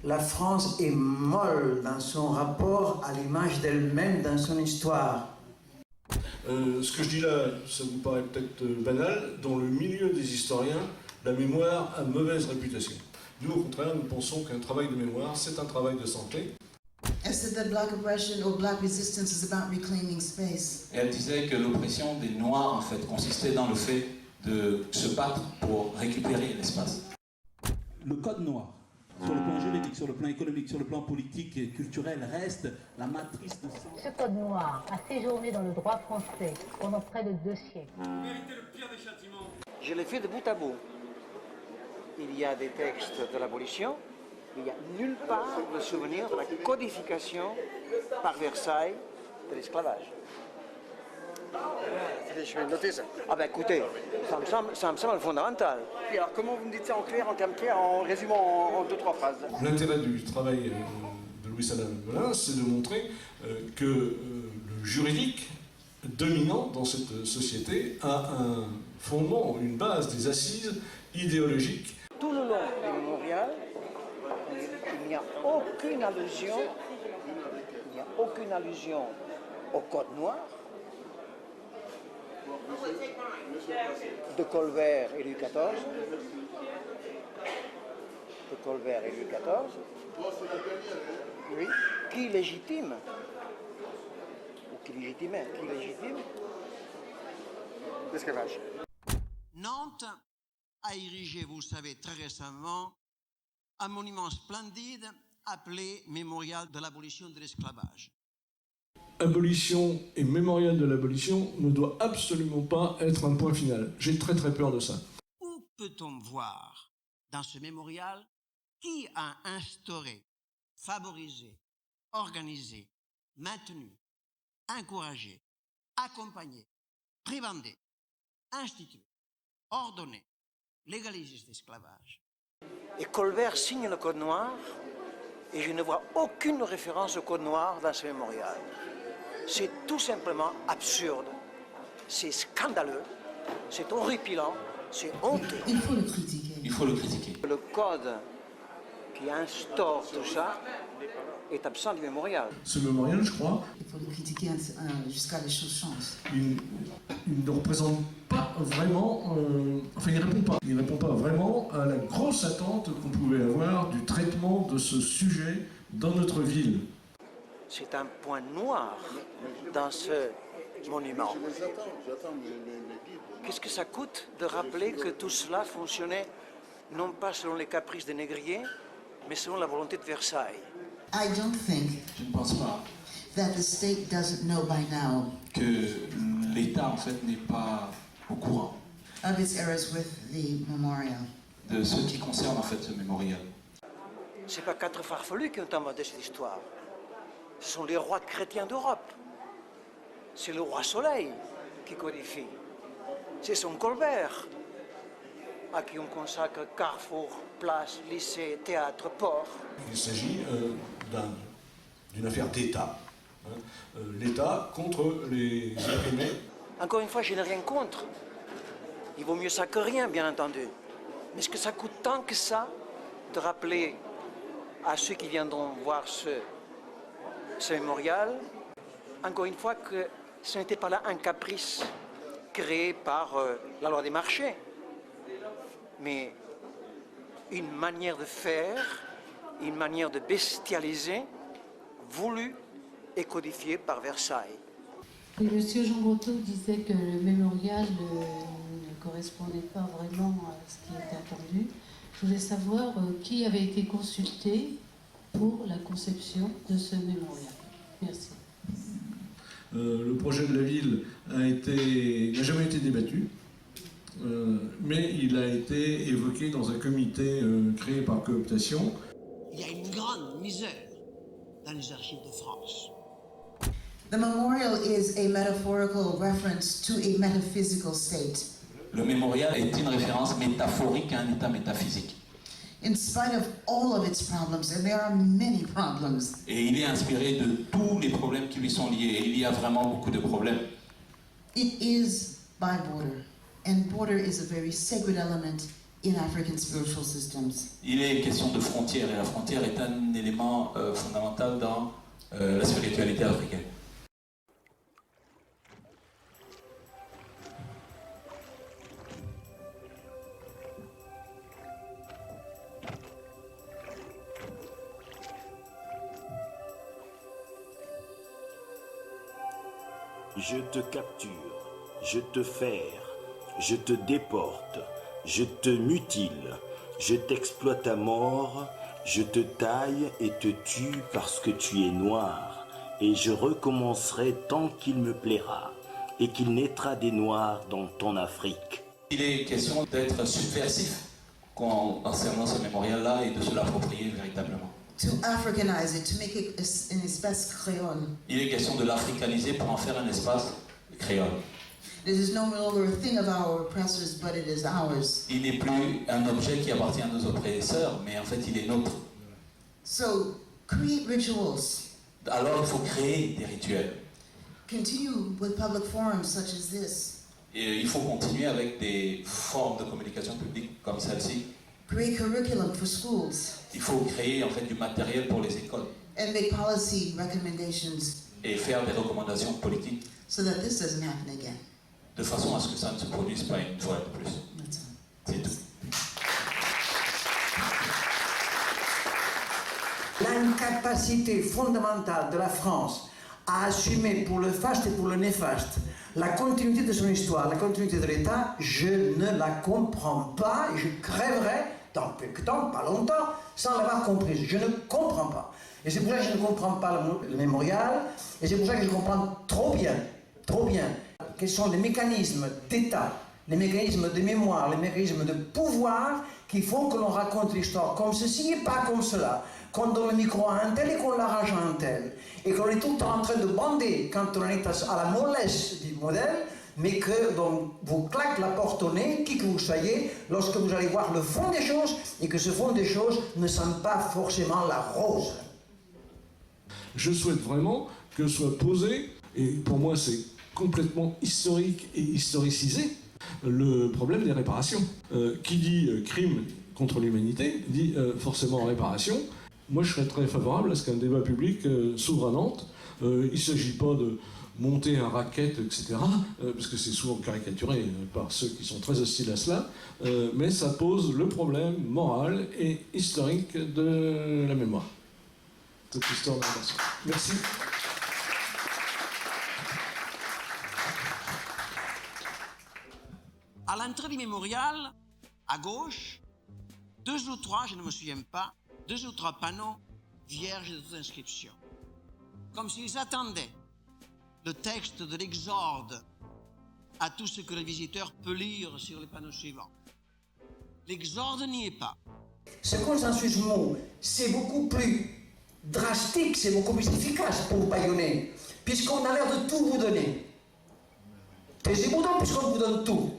la France est molle dans son rapport à l'image d'elle-même dans son histoire. Ce que je dis là, ça vous paraît peut-être banal. Dans le milieu des historiens, la mémoire a mauvaise réputation. Nous, au contraire, nous pensons qu'un travail de mémoire, c'est un travail de santé. Elle said that black oppression or black resistance is about reclaiming space. Et elle disait que l'oppression des Noirs, en fait, consistait dans le fait de se battre pour récupérer l'espace. Le code noir, sur le plan juridique, sur le plan économique, sur le plan politique et culturel, reste la matrice de sens. Ce code noir a séjourné dans le droit français pendant près de 2 siècles. Mériter le pire des châtiments. Je l'ai fait de bout à bout. Il y a des textes de l'abolition, mais il n'y a nulle part le souvenir de la codification par Versailles de l'esclavage. Je vais noter ça. Ah ben écoutez, ça me semble fondamental. Et alors comment vous me dites ça en clair, en termes clairs, en résumant en 2-3 phrases? L'intérêt du travail de Louis-Alain Melin, c'est de montrer que le juridique dominant dans cette société a un fondement, une base, des assises idéologiques. Tout le long du mémorial, il n'y a aucune allusion au code noir de Colbert et Louis XIV. Oui, qui légitime L'esclavage. Nantes a érigé, vous le savez très récemment, un monument splendide appelé Mémorial de l'abolition de l'esclavage. Abolition et mémorial de l'abolition ne doit absolument pas être un point final. J'ai très très peur de ça. Où peut-on voir dans ce mémorial qui a instauré, favorisé, organisé, maintenu, encouragé, accompagné, prébenté, institué, ordonné, légalisé cet esclavage? Et Colbert signe le code noir et je ne vois aucune référence au code noir dans ce mémorial. C'est tout simplement absurde, c'est scandaleux, c'est horripilant, c'est honteux. Il faut le critiquer. Il faut le critiquer. Le code qui instaure tout ça est absent du mémorial. Ce mémorial, je crois, Il faut le critiquer jusqu'à les choses changent. il ne représente pas vraiment, il ne répond pas vraiment à la grosse attente qu'on pouvait avoir du traitement de ce sujet dans notre ville. C'est un point noir dans ce monument. Qu'est-ce que ça coûte de rappeler que tout cela fonctionnait non pas selon les caprices des négriers, mais selon la volonté de Versailles? I don't think Je ne pense pas that the state doesn't know by now que l'État, en fait, n'est pas au courant of its errors with the memorial. de ce qui concerne, en fait, ce mémorial. C'est pas 4 farfelus qui ont inventé cette histoire. Ce sont les rois chrétiens d'Europe. C'est le roi Soleil qui codifie. C'est son Colbert, à qui on consacre carrefour, place, lycée, théâtre, port. Il s'agit d'une affaire d'État. L'État contre les opprimés. Encore une fois, je n'ai rien contre. Il vaut mieux ça que rien, bien entendu. Mais est-ce que ça coûte tant que ça de rappeler à ceux qui viendront voir ce mémorial, encore une fois, que ce n'était pas là un caprice créé par la loi des marchés, mais une manière de faire, une manière de bestialiser, voulue et codifiée par Versailles. Et Monsieur Jean Breteau disait que le mémorial ne correspondait pas vraiment à ce qui était attendu. Je voulais savoir qui avait été consulté pour la conception de ce mémorial. Merci. Le projet de la ville n'a jamais été débattu, mais il a été évoqué dans un comité créé par cooptation. Il y a une grande misère dans les archives de France. The memorial is a metaphorical reference to a metaphysical state. Le mémorial est une référence métaphorique à un état métaphysique. In spite of all of its problems, and there are many problems, Et il est inspiré de tous les problèmes qui lui sont liés. Et il y a vraiment beaucoup de problèmes. it is by border. And border is a very sacred element in African spiritual systems. Il est question de frontières, et la frontière est un élément fondamental dans la spiritualité africaine. Je te capture, je te ferre, je te déporte, je te mutile, je t'exploite à mort, je te taille et te tue parce que tu es noir, et je recommencerai tant qu'il me plaira, et qu'il naîtra des noirs dans ton Afrique. Il est question d'être subversif concernant ce mémorial-là et de se l'approprier véritablement. To Africanize it, to make it an espace créole. Il est question de l'africaniser pour en faire un espace créole. This is no longer a thing of our oppressors, but it is ours. Il n'est plus un objet qui appartient à nos oppresseurs, mais en fait il est nôtre. So, create rituals. Alors il faut créer des rituels. Continue with public forums such as this. Et il faut continuer avec des formes de communication publique comme celle-ci. Create curriculum for schools. Il faut créer en fait du matériel pour les écoles. And make policy recommendations. Et faire des recommandations politiques. So that this doesn't happen again. De façon à ce que ça ne se produise pas une fois de plus. C'est tout. L'incapacité fondamentale de la France à assumer pour le faste et pour le néfaste la continuité de son histoire, la continuité de l'État, je ne la comprends pas et je crèverai dans peu de temps, pas longtemps, sans l'avoir comprise. Je ne comprends pas. Et c'est pour ça que je ne comprends pas le mémorial, et c'est pour ça que je comprends trop bien, quels sont les mécanismes d'État, les mécanismes de mémoire, les mécanismes de pouvoir qui font que l'on raconte l'histoire comme ceci et pas comme cela. Qu'on donne le micro à un tel et qu'on l'arrache à un tel. Et qu'on est tout le temps en train de bander quand on est à la mollesse du modèle, mais que donc, vous claque la porte au nez, qui que vous soyez, lorsque vous allez voir le fond des choses, et que ce fond des choses ne sent pas forcément la rose. Je souhaite vraiment que soit posé, et pour moi c'est complètement historique et historicisé, le problème des réparations. Qui dit crime contre l'humanité dit forcément réparation. Moi je serais très favorable à ce qu'un débat public s'ouvre à Nantes. Il ne s'agit pas de monter un racket, etc., parce que c'est souvent caricaturé par ceux qui sont très hostiles à cela, mais ça pose le problème moral et historique de la mémoire. Cette histoire d'invention. Merci. À l'entrée du mémorial, à gauche, 2 ou 3, je ne me souviens pas, 2 ou 3 panneaux vierges de toute inscription. Comme s'ils attendaient le texte de l'Exode à tout ce que le visiteur peut lire sur les panneaux suivants. L'Exode n'y est pas. Ce consensus mot, c'est beaucoup plus drastique, c'est beaucoup plus efficace pour vous bâillonner, puisqu'on a l'air de tout vous donner. Taisez-vous donc, puisqu'on vous donne tout.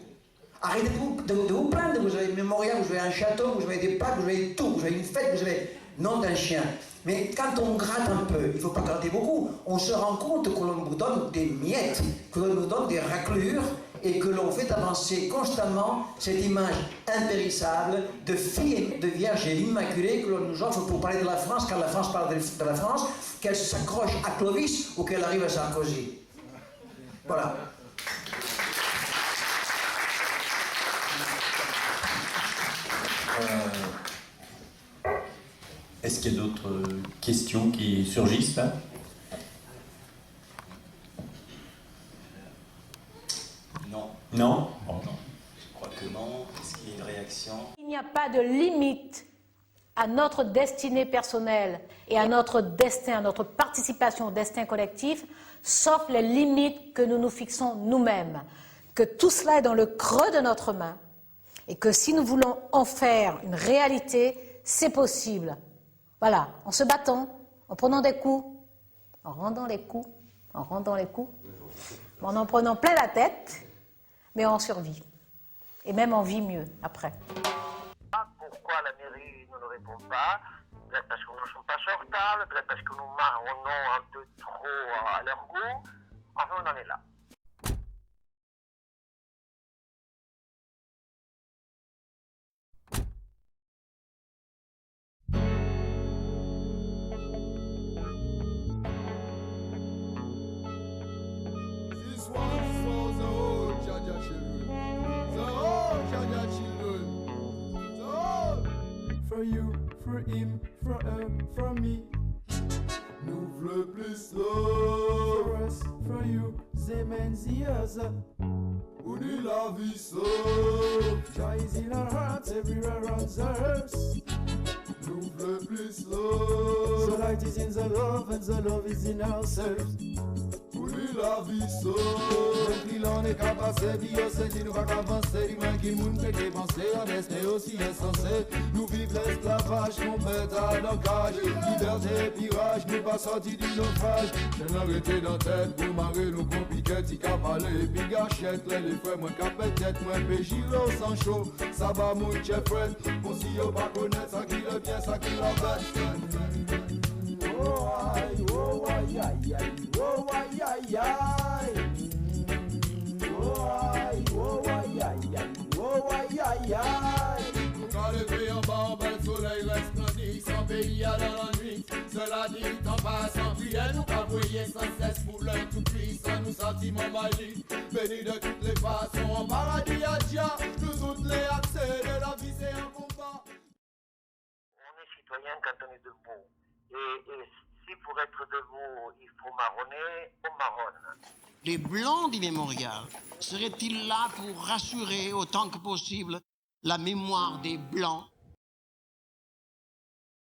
Arrêtez de vous plaindre, vous avez un mémorial, vous avez un château, vous avez des parcs, vous avez tout, vous avez une fête, vous avez nom d'un chien. Mais quand on gratte un peu, il ne faut pas gratter beaucoup, on se rend compte que l'on vous donne des miettes, que l'on vous donne des raclures, et que l'on fait avancer constamment cette image impérissable de fille et de vierge immaculée que l'on nous offre pour parler de la France, quand la France parle de la France, qu'elle s'accroche à Clovis ou qu'elle arrive à Sarkozy. Voilà. Est-ce qu'il y a d'autres questions qui surgissent là? Non. Non? Bon, non. Je crois que non. Est-ce qu'il y a une réaction? Il n'y a pas de limite à notre destinée personnelle et à notre destin, à notre participation au destin collectif, sauf les limites que nous nous fixons nous-mêmes. Que tout cela est dans le creux de notre main et que si nous voulons en faire une réalité, c'est possible. Voilà, en se battant, en prenant des coups, en rendant les coups, en prenant plein la tête, mais on survit. Et même on vit mieux après. Pourquoi la mairie ne le répond pas? Peut-être parce que nous ne sommes pas sortables, peut-être parce que nous marronnons un peu trop à leur goût. Enfin, on en est là. for you, for him, for her, for me. Nous v'là plus love. For us, for you, them and the other. Uni la vie sauve. Joy is in our hearts, everywhere around the earth. Nous v'là plus love. The light is in the love and the love is in ourselves. Uni la vie sauve. Depuis l'on est qu'à passer, puis on s'est dit nous va qu'avancer. L'humain qui moun fait dépenser, honnête et aussi insensé. Nous vivons l'esclavage, qu'on met à nos cages. Liberté et pirage, nous pas sortis du naufrage. Je n'arrêtais dans tête pour marrer nos compliqués. T'y qu'à parler, puis gâchette, les frères, moi qu'à peut-être, moi péchilo sans chaud. Ça va mon chef, on s'y y'a pas connaître, ça qui le bien, ça qui l'embête. Oh aïe, oh aïe, aïe, aïe, oh aïe, aïe, aïe. Oh aïe, oh aïe, aïe, aïe, oh aïe, aïe, aïe. Quand le pays en bas, le soleil reste lundi, sans pays à dans la nuit. Cela dit, en passant, prière, nous pas briller sans cesse pour l'œil tout puissant, nous sentiments magiques. Bénis de toutes les façons, en paradis à Dia, nous toutes les accès de la vie, c'est un combat. On est citoyen quand on est debout. Et si pour être debout, il faut marronner, on marronne. Les Blancs du Mémorial seraient-ils là pour rassurer autant que possible la mémoire des Blancs